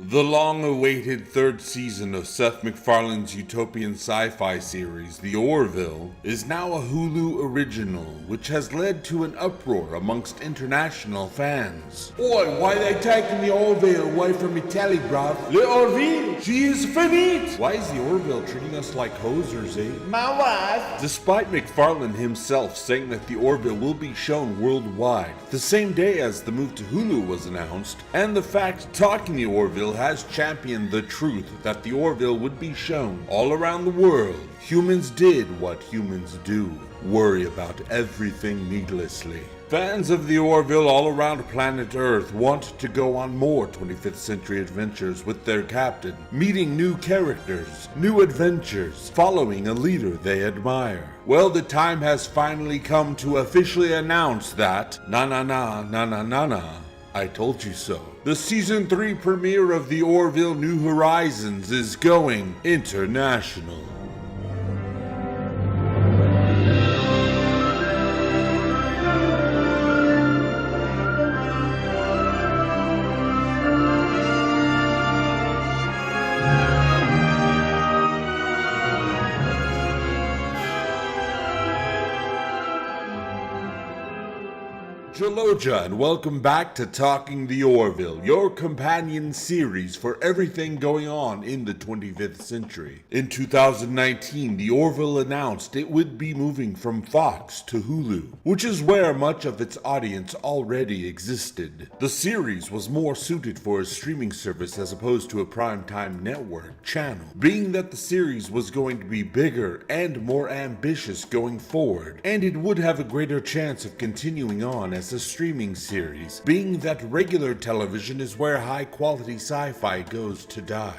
The long-awaited third season of Seth MacFarlane's utopian sci-fi series, The Orville, is now a Hulu original, which has led to an uproar amongst international fans. Oi, why they taking the Orville away from me telly, bruv? The Orville, she is finite! Why is the Orville treating us like hosers, eh? My wife! Despite MacFarlane himself saying that the Orville will be shown worldwide, the same day as the move to Hulu was announced, and the fact Talking the Orville has championed the truth that the Orville would be shown all around the world, humans did what humans do, worry about everything needlessly. Fans of the Orville all around planet Earth want to go on more 25th century adventures with their captain, meeting new characters, new adventures, following a leader they admire. Well, the time has finally come to officially announce that, I told you so. The Season 3 premiere of the Orville New Horizons is going international. Jaloja, and welcome back to Talking the Orville, your companion series for everything going on in the 25th century. In 2019, the Orville announced it would be moving from Fox to Hulu, which is where much of its audience already existed. The series was more suited for a streaming service as opposed to a primetime network channel, being that the series was going to be bigger and more ambitious going forward, and it would have a greater chance of continuing on as a streaming series, being that regular television is where high-quality sci-fi goes to die.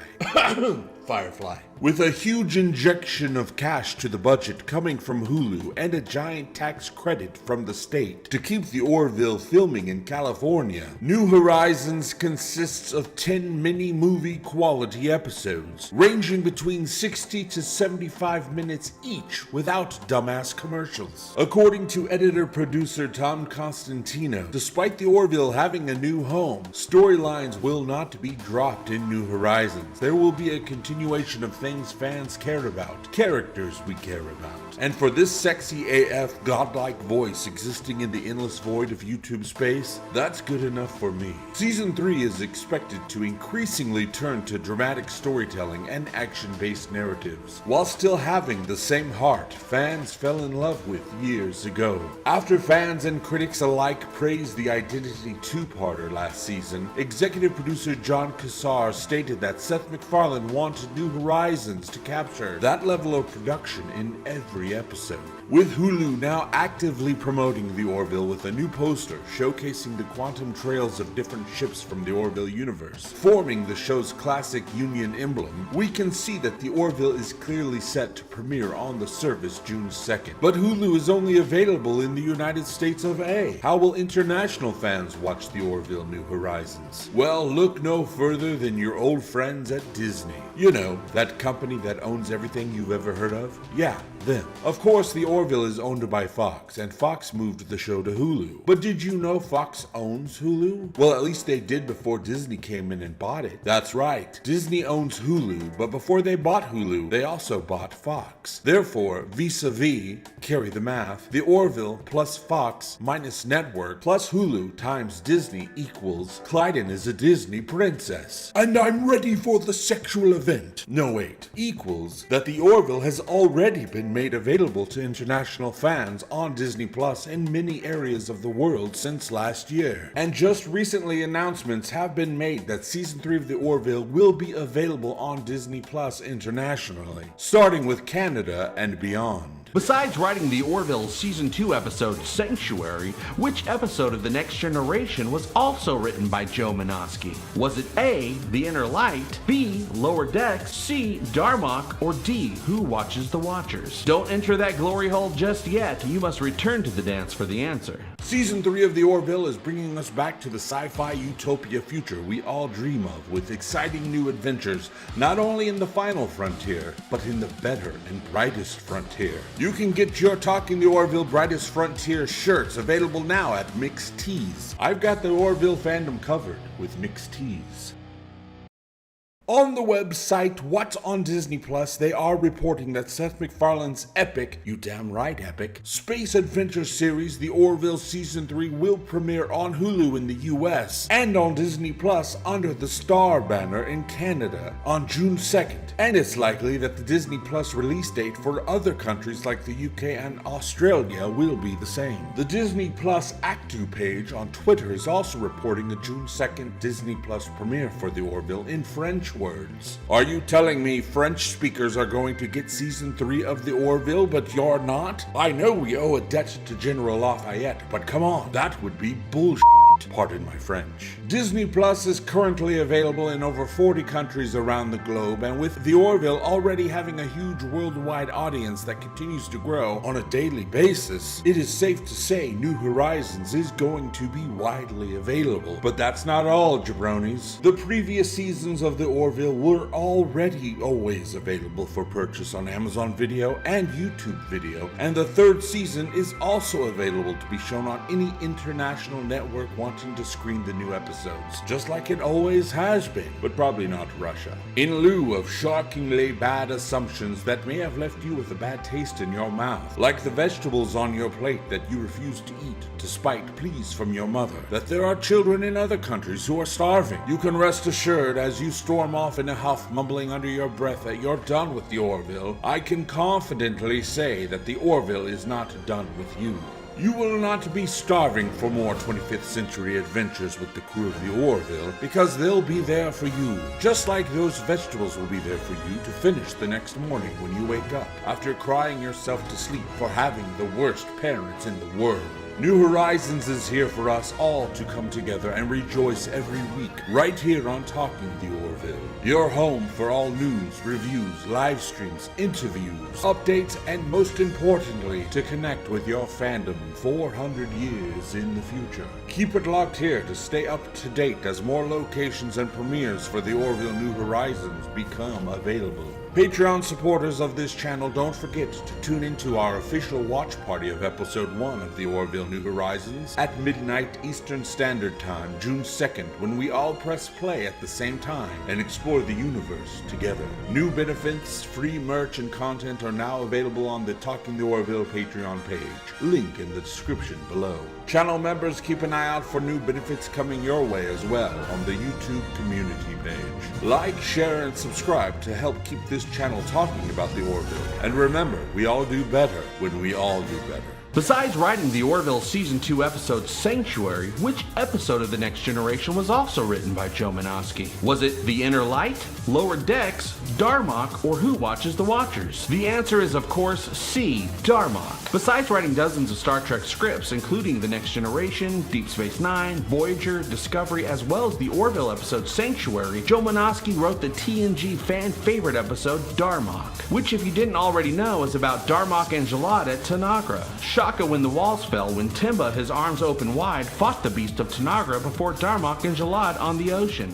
Firefly. With a huge injection of cash to the budget coming from Hulu and a giant tax credit from the state to keep the Orville filming in California, New Horizons consists of 10 mini-movie quality episodes, ranging between 60 to 75 minutes each without dumbass commercials. According to editor-producer Tom Constantino, despite the Orville having a new home, storylines will not be dropped in New Horizons. There will be a continuation of things fans care about, characters we care about. And for this sexy AF godlike voice existing in the endless void of YouTube space, that's good enough for me. Season 3 is expected to increasingly turn to dramatic storytelling and action-based narratives, while still having the same heart fans fell in love with years ago. After fans and critics alike praised the Identity two-parter last season, executive producer John Cassar stated that Seth MacFarlane wanted New Horizons to capture that level of production in every episode. With Hulu now actively promoting the Orville with a new poster showcasing the quantum trails of different ships from the Orville universe, forming the show's classic Union emblem, we can see that the Orville is clearly set to premiere on the service June 2nd. But Hulu is only available in the United States of A. How will international fans watch the Orville New Horizons? Well, look no further than your old friends at Disney. You know, that company that owns everything you've ever heard of? Yeah, them. Of course, the Orville is owned by Fox, and Fox moved the show to Hulu. But did you know Fox owns Hulu? Well, at least they did before Disney came in and bought it. That's right, Disney owns Hulu, but before they bought Hulu, they also bought Fox. Therefore, vis-a-vis, carry the math, the Orville plus Fox minus network plus Hulu times Disney equals Clyden is a Disney princess. And I'm ready for the sexual event. No, wait. Equals that the Orville has already been made available to international fans on Disney Plus in many areas of the world since last year. And just recently announcements have been made that Season 3 of The Orville will be available on Disney Plus internationally, starting with Canada and beyond. Besides writing the Orville Season 2 episode Sanctuary, which episode of The Next Generation was also written by Joe Menosky? Was it A, The Inner Light, B, Lower Decks, C, Darmok, or D, Who Watches the Watchers? Don't enter that glory hole just yet. You must return to the dance for the answer. Season 3 of The Orville is bringing us back to the sci-fi utopia future we all dream of, with exciting new adventures, not only in the final frontier, but in the better and brightest frontier. You can get your Talking the Orville Brightest Frontier shirts available now at Mixed Tees. I've got the Orville fandom covered with Mixed Tees. On the website What's on Disney Plus, they are reporting that Seth MacFarlane's epic, you damn right epic, space adventure series, The Orville Season 3, will premiere on Hulu in the US and on Disney Plus under the Star banner in Canada on June 2nd. And it's likely that the Disney Plus release date for other countries like the UK and Australia will be the same. The Disney Plus Actu page on Twitter is also reporting a June 2nd Disney Plus premiere for The Orville in French words. Are you telling me French speakers are going to get season 3 of The Orville, but you're not? I know we owe a debt to General Lafayette, but come on, that would be bullshit. Pardon my French. Disney Plus is currently available in over 40 countries around the globe, and with The Orville already having a huge worldwide audience that continues to grow on a daily basis, it is safe to say New Horizons is going to be widely available. But that's not all, jabronis. The previous seasons of The Orville were already always available for purchase on Amazon Video and YouTube Video, and the third season is also available to be shown on any international network wanting to screen the new episodes, just like it always has been, but probably not Russia. In lieu of shockingly bad assumptions that may have left you with a bad taste in your mouth, like the vegetables on your plate that you refuse to eat despite pleas from your mother, that there are children in other countries who are starving, you can rest assured as you storm off in a huff, mumbling under your breath that you're done with The Orville, I can confidently say that The Orville is not done with you. You will not be starving for more 25th century adventures with the crew of The Orville, because they'll be there for you, just like those vegetables will be there for you to finish the next morning when you wake up, after crying yourself to sleep for having the worst parents in the world. New Horizons is here for us all to come together and rejoice every week, right here on Talking The Orville. Your home for all news, reviews, live streams, interviews, updates, and most importantly, to connect with your fandom 400 years in the future. Keep it locked here to stay up to date as more locations and premieres for The Orville New Horizons become available. Patreon supporters of this channel, don't forget to tune into our official watch party of episode 1 of The Orville New Horizons at midnight Eastern Standard Time, June 2nd, when we all press play at the same time and explore the universe together. New benefits, free merch, and content are now available on the Talking The Orville Patreon page, link in the description below. Channel members, keep an eye out for new benefits coming your way as well on the YouTube community page. Like, share, and subscribe to help keep this channel talking about The Orville. And remember, we all do better when we all do better. Besides writing the Orville Season 2 episode Sanctuary, which episode of The Next Generation was also written by Joe Menosky? Was it The Inner Light, Lower Decks, Darmok, or Who Watches the Watchers? The answer is, of course, C, Darmok. Besides writing dozens of Star Trek scripts, including The Next Generation, Deep Space Nine, Voyager, Discovery, as well as the Orville episode Sanctuary, Joe Menosky wrote the TNG fan favorite episode Darmok, which, if you didn't already know, is about Darmok and Jalad at Tanagra. Shaka when the walls fell when Timba, his arms open wide, fought the beast of Tanagra before Darmok and Jalad on the ocean.